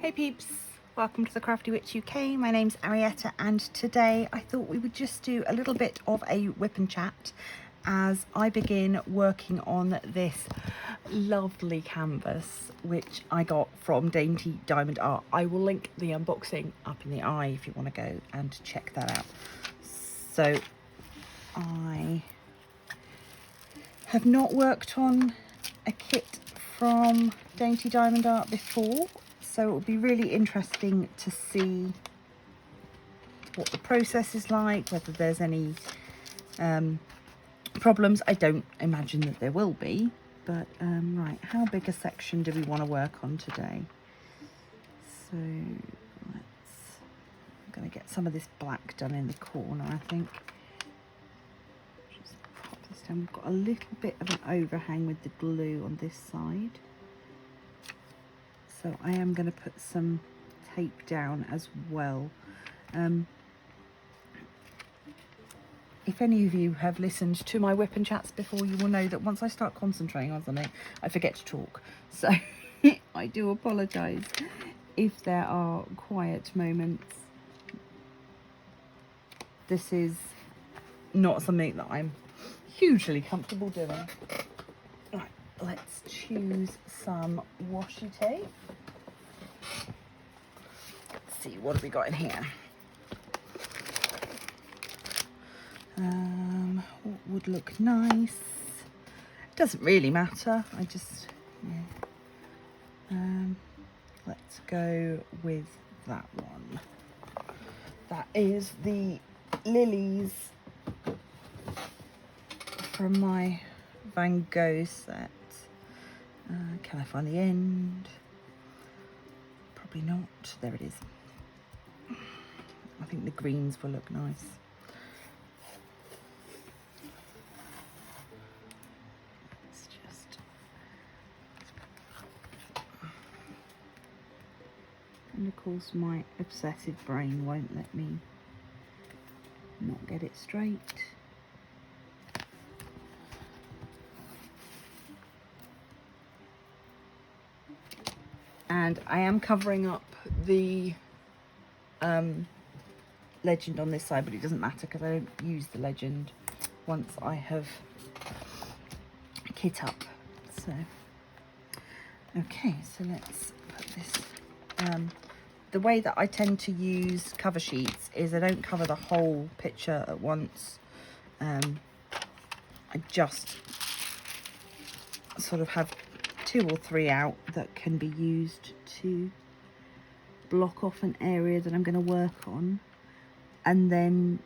Hey peeps, welcome to the Crafty Witch UK. My name's Arietta and today I thought we would just do a little bit of a whip and chat as I begin working on this lovely canvas which I got from Dainty Diamond Art. I will link the unboxing up in the eye if you want to go and check that out. So I have not worked on a kit from Dainty Diamond Art before, so it will be really interesting to see what the process is like, whether there's any problems. I don't imagine that there will be, but right, how big a section do we want to work on today? So I'm going to get some of this black done in the corner, I think. Just pop this down. We've got a little bit of an overhang with the glue on this side. So I am going to put some tape down as well. If any of you have listened to my whip and chats before, you will know that once I start concentrating on something, I forget to talk. So I do apologise if there are quiet moments. This is not something that I'm hugely comfortable doing. Right, let's choose some washi tape. Let's see, what have we got in here? What would look nice? Doesn't really matter. I just, yeah. Let's go with that one. That is the lilies from my Van Gogh set. Can I find the end? Probably not. There it is. I think the greens will look nice. It's just, and of course my obsessive brain won't let me not get it straight. And I am covering up the legend on this side, but it doesn't matter because I don't use the legend once I have kit up. So okay, so let's put this. The way that I tend to use cover sheets is I don't cover the whole picture at once. I just sort of have 2 or 3 out that can be used to block off an area that I'm going to work on, and then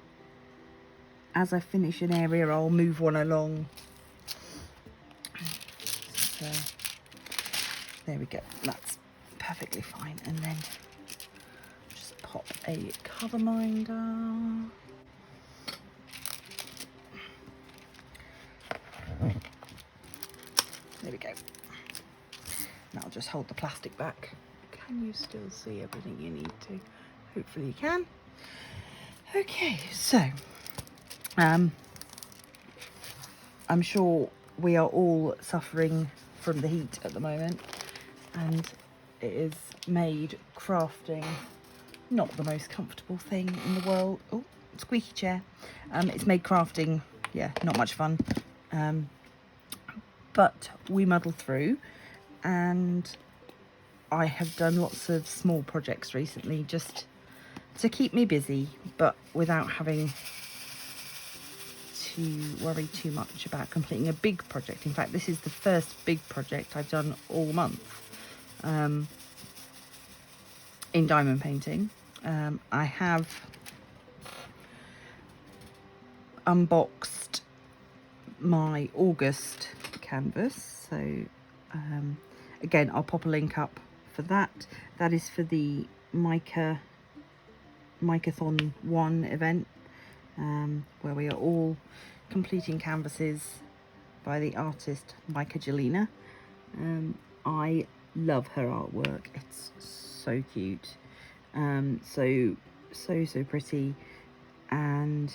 as I finish an area I'll move one along. So there we go, that's perfectly fine. And then just pop a cover minder. There we go. Now I'll just hold the plastic back. Can you still see everything you need to? Hopefully you can. Okay, so I'm sure we are all suffering from the heat at the moment, and it is made crafting not the most comfortable thing in the world. Oh, squeaky chair. It's made crafting, yeah, not much fun. But we muddle through, and I have done lots of small projects recently just to keep me busy, but without having to worry too much about completing a big project. In fact, this is the first big project I've done all month in diamond painting. I have unboxed my August canvas, so again I'll pop a link up for that. That is for the Micathon 1 event, where we are all completing canvases by the artist Mica Jelena. I love her artwork, it's so cute, so pretty, and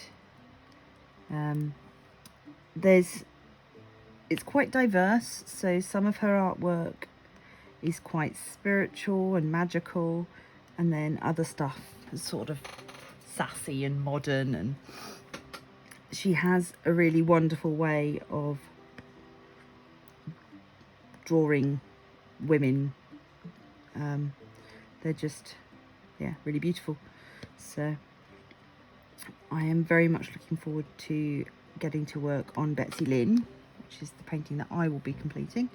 it's quite diverse. So some of her artwork is quite spiritual and magical, and then other stuff is sort of sassy and modern. And she has a really wonderful way of drawing women. They're just, yeah, really beautiful. So I am very much looking forward to getting to work on Betsy Lynn, which is the painting that I will be completing.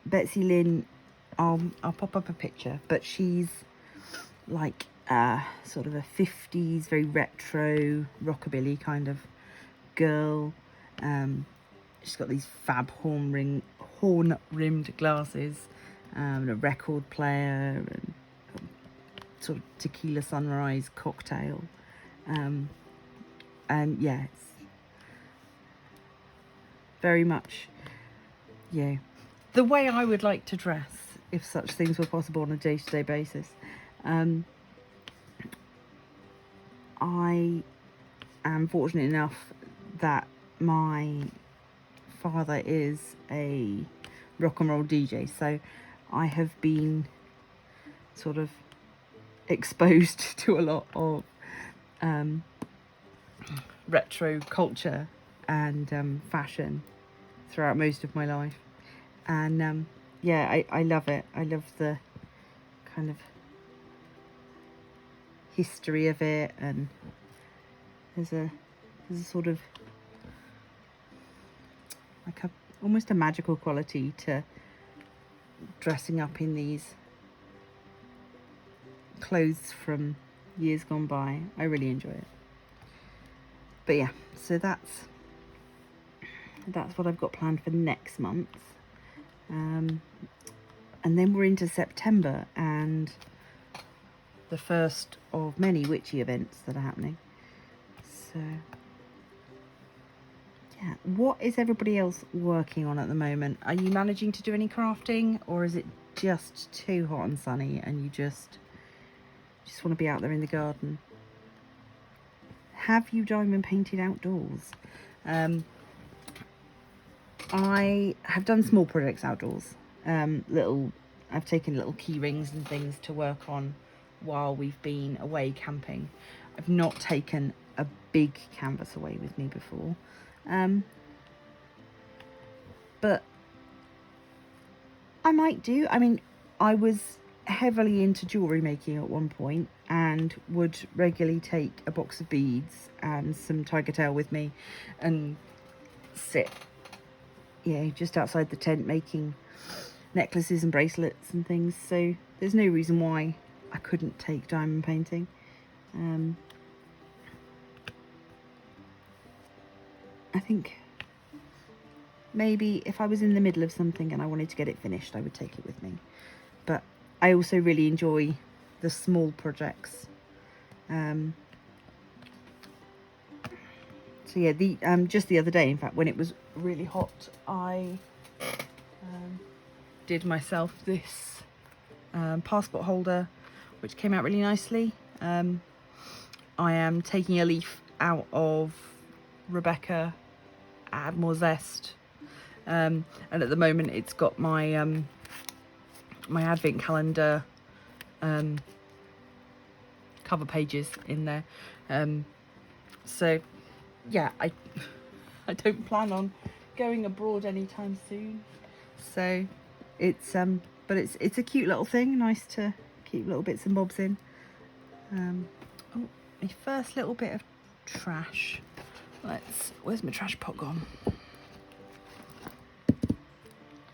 Betsy Lynn, I'll pop up a picture, but she's like sort of a 50s, very retro, rockabilly kind of girl. She's got these fab horn-rimmed glasses, and a record player, and sort of tequila sunrise cocktail. And yeah, it's very much, yeah, the way I would like to dress if such things were possible on a day-to-day basis. I am fortunate enough that my father is a rock and roll DJ, so I have been sort of exposed to a lot of retro culture and fashion throughout most of my life. And yeah, I love it. I love the kind of history of it, and there's a sort of like almost a magical quality to dressing up in these clothes from years gone by. I really enjoy it. But yeah, so that's what I've got planned for next month. And then we're into September and the first of many witchy events that are happening. So yeah, what is everybody else working on at the moment? Are you managing to do any crafting, or is it just too hot and sunny and you just want to be out there in the garden? Have you diamond painted outdoors? I have done small projects outdoors. I've taken little key rings and things to work on while we've been away camping. I've not taken a big canvas away with me before. But I might do. I mean, I was heavily into jewellery making at one point and would regularly take a box of beads and some tiger tail with me and sit, just outside the tent making necklaces and bracelets and things. So there's no reason why I couldn't take diamond painting. I think maybe if I was in the middle of something and I wanted to get it finished, I would take it with me. But I also really enjoy the small projects. So yeah, just the other day, in fact, when it was really hot, I did myself this passport holder, which came out really nicely. I am taking a leaf out of Rebecca, Add More Zest, and at the moment it's got my my advent calendar cover pages in there. So yeah, I don't plan on going abroad anytime soon, so it's but it's a cute little thing, nice to keep little bits and bobs in. Oh, my first little bit of trash. Where's my trash pot gone?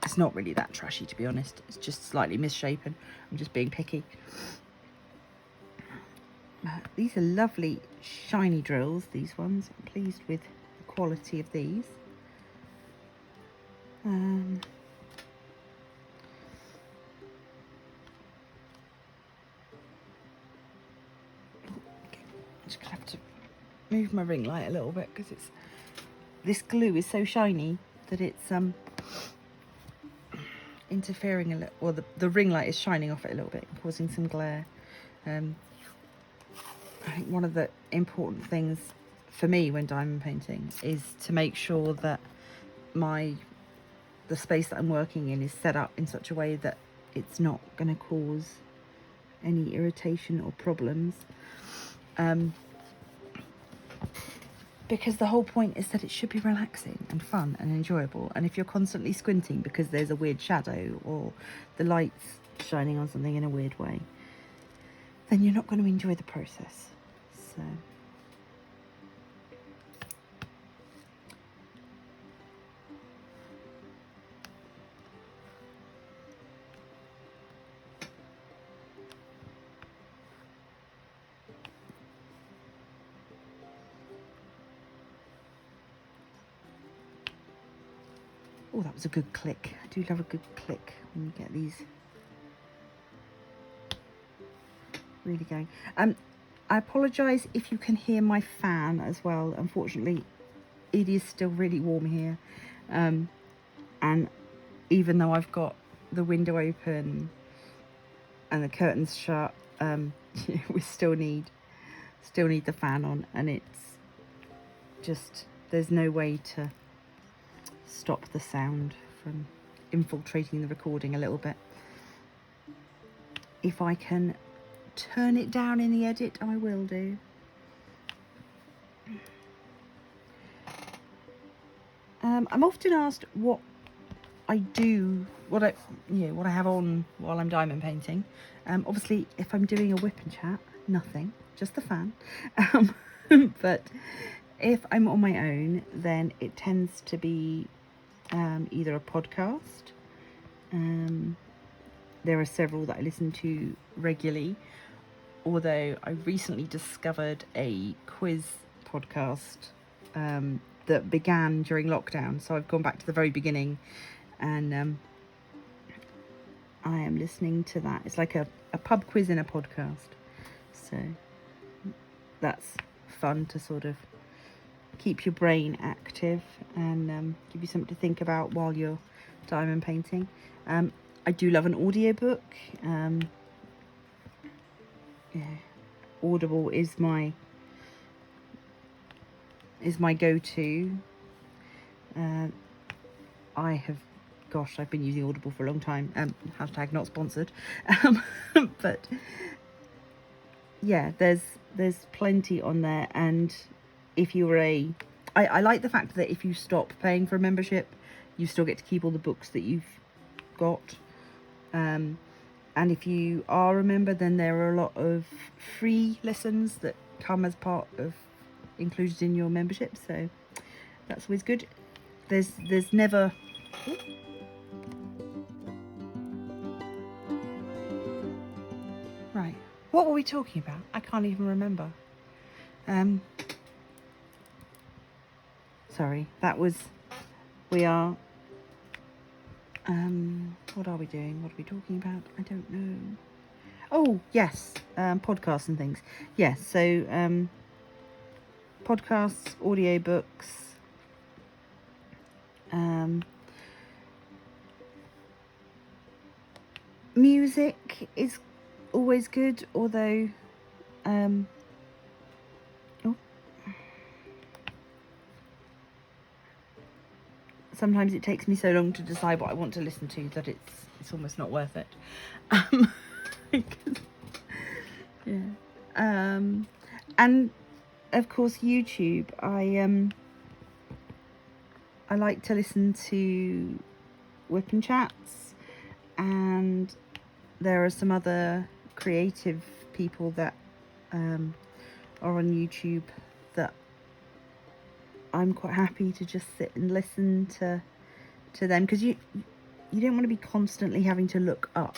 It's not really that trashy, to be honest. It's just slightly misshapen. I'm just being picky. These are lovely shiny drills, these ones. I'm pleased with the quality of these. Okay. Just gonna have to move my ring light a little bit because this glue is so shiny that it's interfering a little, or the ring light is shining off it a little bit, causing some glare. I think one of the important things for me when diamond painting is to make sure that my the space that I'm working in is set up in such a way that it's not going to cause any irritation or problems. Because the whole point is that it should be relaxing and fun and enjoyable. And if you're constantly squinting because there's a weird shadow or the light's shining on something in a weird way, then you're not going to enjoy the process. So oh, that was a good click. I do love a good click when you get these really going. I apologise if you can hear my fan as well. Unfortunately, it is still really warm here. And even though I've got the window open and the curtains shut, we still need the fan on, and it's just, there's no way to stop the sound from infiltrating the recording a little bit. If I can turn it down in the edit, I will do. I'm often asked what I do, what I have on while I'm diamond painting. Obviously, if I'm doing a whip and chat, nothing, just the fan. But if I'm on my own, then it tends to be either a podcast. There are several that I listen to regularly, although I recently discovered a quiz podcast that began during lockdown, so I've gone back to the very beginning, and I am listening to that. It's like a pub quiz in a podcast, so that's fun to sort of keep your brain active and give you something to think about while you're diamond painting. I do love an audiobook. Audible is my go-to. I've been using Audible for a long time. Hashtag not sponsored. But yeah, there's plenty on there, and if you're I like the fact that if you stop paying for a membership, you still get to keep all the books that you've got. And if you are a member, then there are a lot of free lessons that come as part of included in your membership, so that's always good. There's never right, what were we talking about? I can't even remember. Sorry, that was, we are what are we doing? What are we talking about? I don't know. Oh yes, podcasts and things. Yes, so podcasts, audiobooks, music is always good, although sometimes it takes me so long to decide what I want to listen to that it's almost not worth it. Yeah. And of course YouTube. I like to listen to whip and chats, and there are some other creative people that are on YouTube that I'm quite happy to just sit and listen to them, because you don't want to be constantly having to look up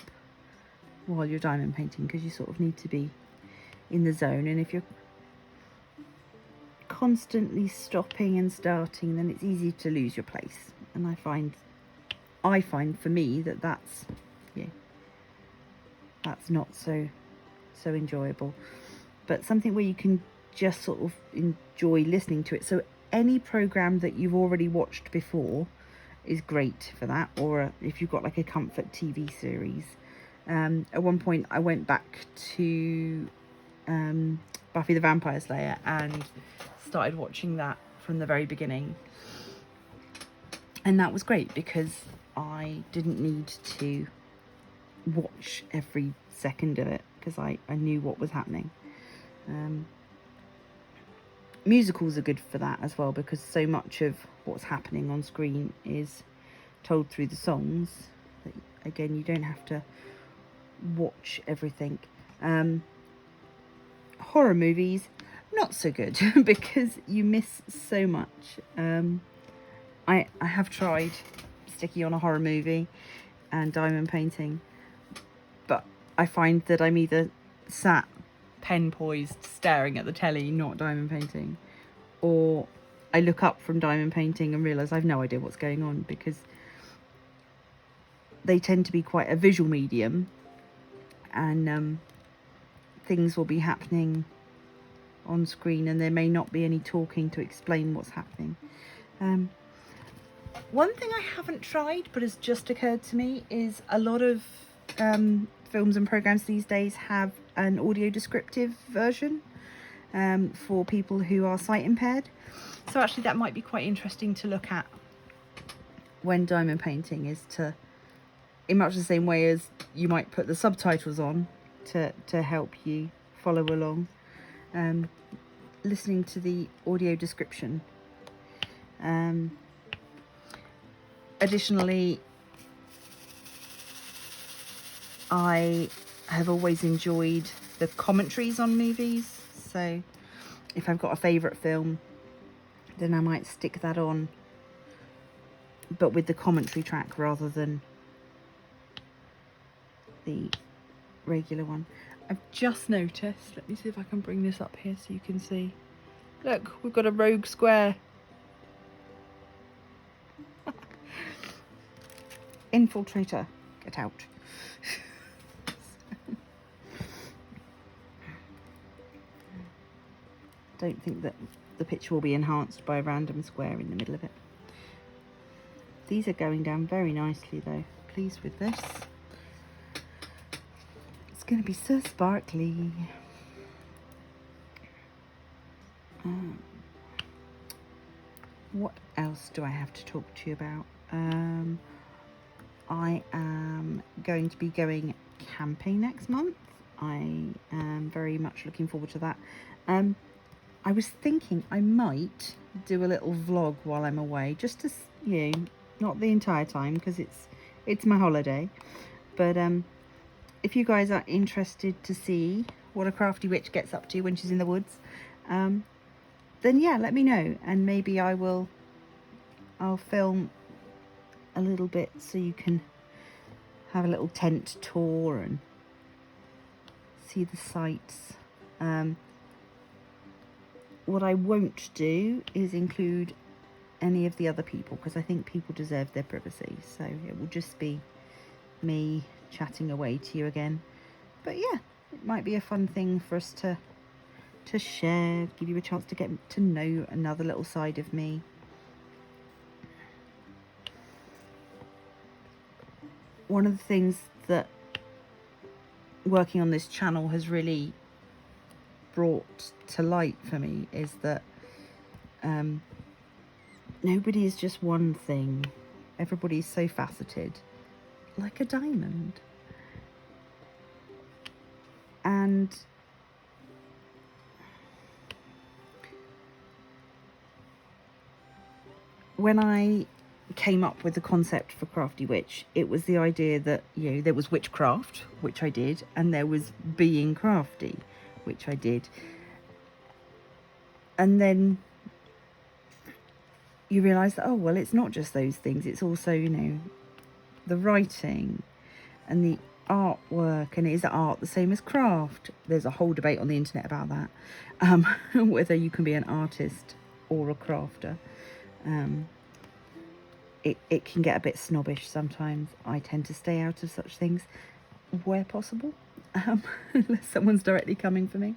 while you're diamond painting, because you sort of need to be in the zone, and if you're constantly stopping and starting, then it's easy to lose your place. And I find for me that's not so enjoyable, but something where you can just sort of enjoy listening to it. So any program that you've already watched before is great for that, or if you've got like a comfort TV series. At one point I went back to Buffy the Vampire Slayer and started watching that from the very beginning, And that was great because I didn't need to watch every second of it because I knew what was happening. Musicals are good for that as well, because so much of what's happening on screen is told through the songs that, again, you don't have to watch everything. Horror movies, not so good because you miss so much. I have tried sticky on a horror movie and diamond painting, but I find that I'm either sat pen poised staring at the telly, not diamond painting, or I look up from diamond painting and realise I've no idea what's going on, because they tend to be quite a visual medium, and things will be happening on screen and there may not be any talking to explain what's happening. One thing I haven't tried but has just occurred to me is a lot of films and programs these days have an audio descriptive version for people who are sight impaired. So actually that might be quite interesting to look at when diamond painting, is to, in much the same way as you might put the subtitles on to help you follow along, listening to the audio description. Additionally, I have always enjoyed the commentaries on movies, so if I've got a favourite film, then I might stick that on, but with the commentary track rather than the regular one. I've just noticed, let me see if I can bring this up here so you can see. Look, we've got a rogue square. Infiltrator, get out. Don't think that the picture will be enhanced by a random square in the middle of it. These are going down very nicely though. Pleased with this. It's going to be so sparkly. What else do I have to talk to you about? I am going to be going camping next month. I am very much looking forward to that. I was thinking I might do a little vlog while I'm away, just to, you know, not the entire time because it's my holiday, but if you guys are interested to see what a crafty witch gets up to when she's in the woods, then yeah, let me know, and maybe I'll film a little bit so you can have a little tent tour and see the sights. What I won't do is include any of the other people, because I think people deserve their privacy, so it will just be me chatting away to you again. But yeah, it might be a fun thing for us to share, give you a chance to get to know another little side of me. One of the things that working on this channel has really brought to light for me is that nobody is just one thing. Everybody's so faceted, like a diamond. And when I came up with the concept for Crafty Witch, it was the idea that, you know, there was witchcraft, which I did, and there was being crafty, which I did. And then you realise that, oh, well, it's not just those things. It's also, you know, the writing and the artwork. And is art the same as craft? There's a whole debate on the internet about that, whether you can be an artist or a crafter. It can get a bit snobbish sometimes. I tend to stay out of such things where possible, unless someone's directly coming for me.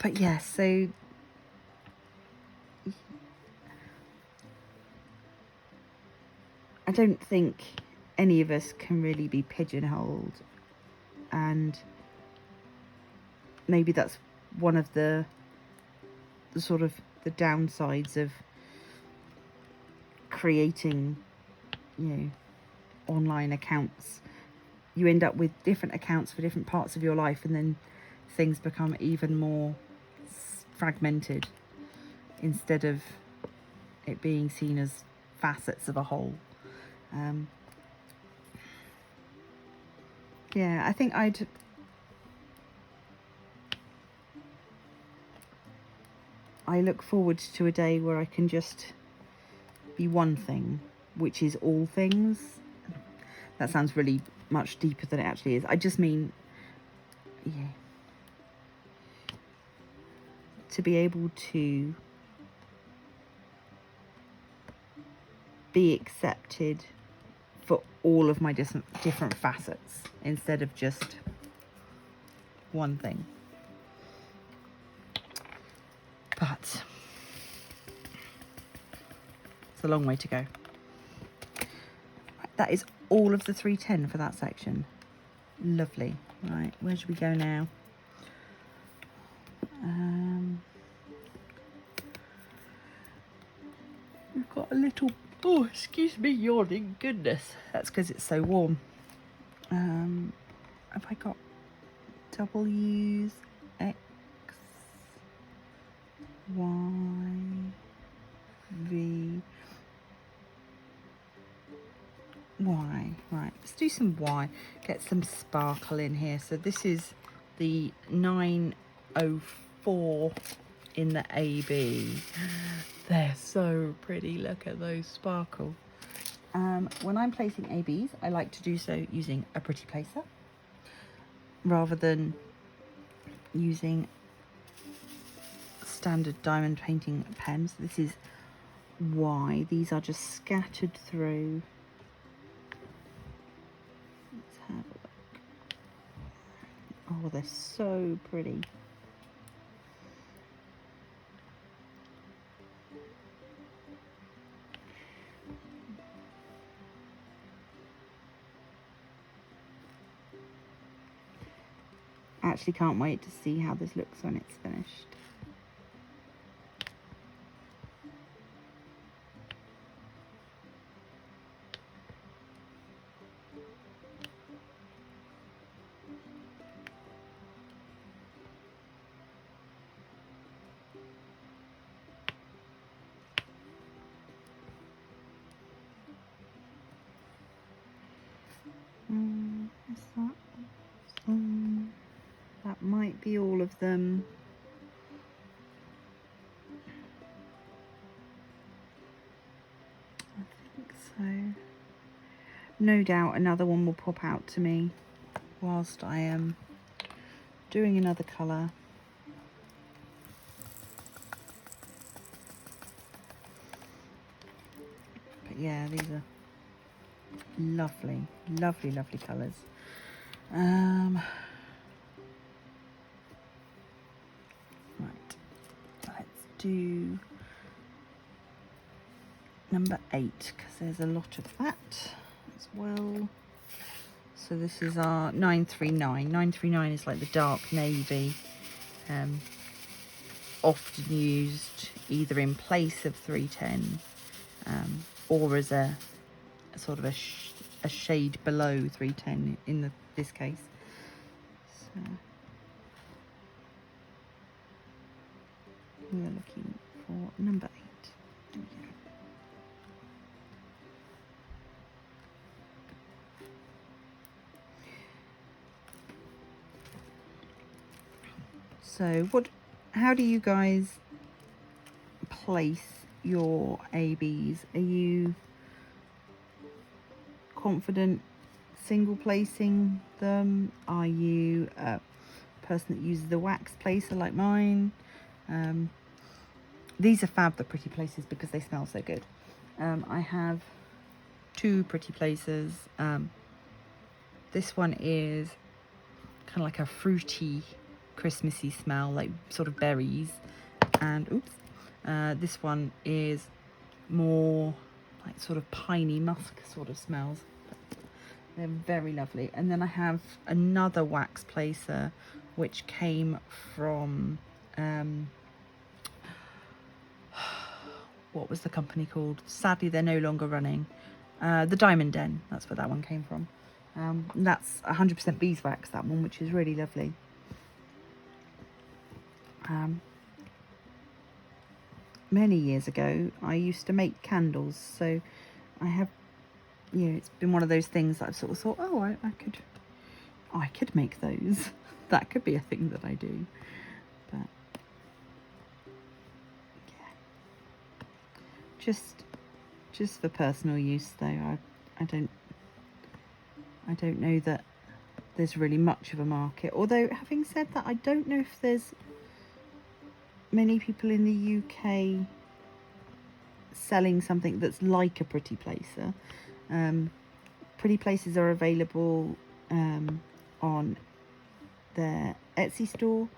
But yeah, so I don't think any of us can really be pigeonholed, and maybe that's one of the sort of the downsides of creating, you know, online accounts, you end up with different accounts for different parts of your life, and then things become even more fragmented instead of it being seen as facets of a whole. Yeah, I think I look forward to a day where I can just be one thing, which is all things. That sounds really much deeper than it actually is. I just mean, yeah, to be able to be accepted for all of my different facets instead of just one thing. But it's a long way to go. That is all of the 310 for that section. Lovely. Right, where should we go now? We've got a little, oh, excuse me, yawning, goodness. That's because it's so warm. Have I got W's, X, Y, V, Y? Right, let's do some Y. Get some sparkle in here. So this is the 904 in the AB. They're so pretty. Look at those sparkle. When I'm placing ABs, I like to do so using a pretty placer rather than using standard diamond painting pens. This is Y. These are just scattered through. Let's have a look. Oh, they're so pretty. Actually can't wait to see how this looks when it's finished. Is that? That might be all of them. I think so. No doubt another one will pop out to me whilst I am doing another colour. But yeah, these are lovely, lovely, lovely colours. Right, let's do number 8 because there's a lot of that as well. So this is our 939. 939 is like the dark navy, often used either in place of 310 or as a sort of a shade below 310 in this case. So we are looking for number 8. There we go. So how do you guys place your ABs? Are you confident single placing them? Are you a person that uses the wax placer like mine? These are fab, the pretty placers, because they smell so good. I have 2 pretty placers. This one is kind of like a fruity, Christmassy smell, like sort of berries, and this one is more like sort of piney musk sort of smells. They're very lovely. And then I have another wax placer which came from what was the company called? Sadly, they're no longer running. The Diamond Den, that's where that one came from. That's 100% beeswax, that one, which is really lovely. Many years ago, I used to make candles, so I have, you know, it's been one of those things that I've sort of thought, oh, I could make those. That could be a thing that I do. But yeah, just for personal use though. I don't know that there's really much of a market. Although, having said that, I don't know if there's many people in the UK selling something that's like a pretty placer. Pretty places are available on their Etsy store.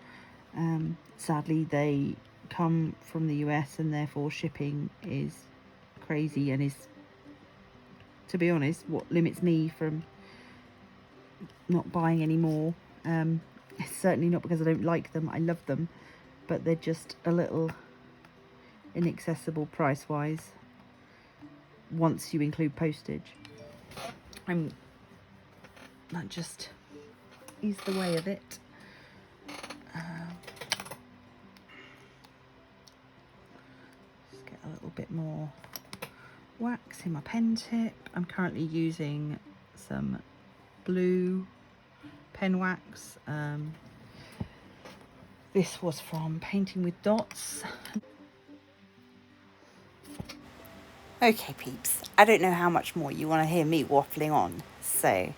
Sadly, they come from the US and therefore shipping is crazy and is, to be honest, what limits me from not buying any more. It's certainly not because I don't like them. I love them, but they're just a little inaccessible price wise once you include postage. That just is the way of it. Just get a little bit more wax in my pen tip. I'm currently using some blue pen wax. This was from Painting with Dots. Okay peeps, I don't know how much more you want to hear me waffling on, so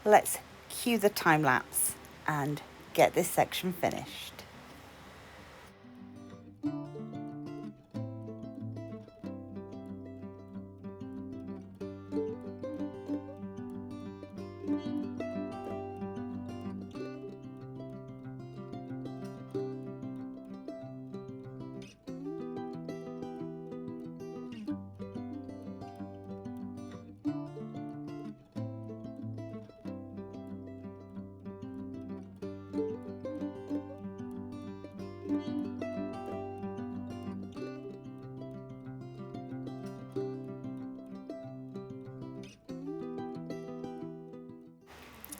let's cue the time lapse and get this section finished.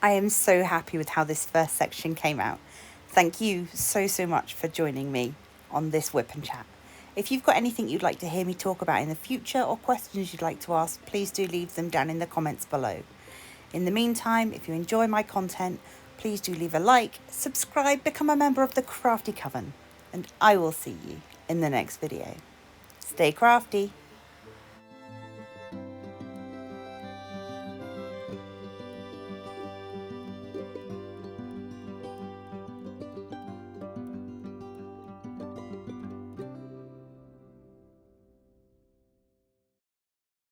I am so happy with how this first section came out. Thank you so much for joining me on this whip and chat. If you've got anything you'd like to hear me talk about in the future or questions you'd like to ask, please do leave them down in the comments below. In the meantime, if you enjoy my content, please do leave a like, subscribe, become a member of the Crafty Coven, and I will see you in the next video. Stay crafty.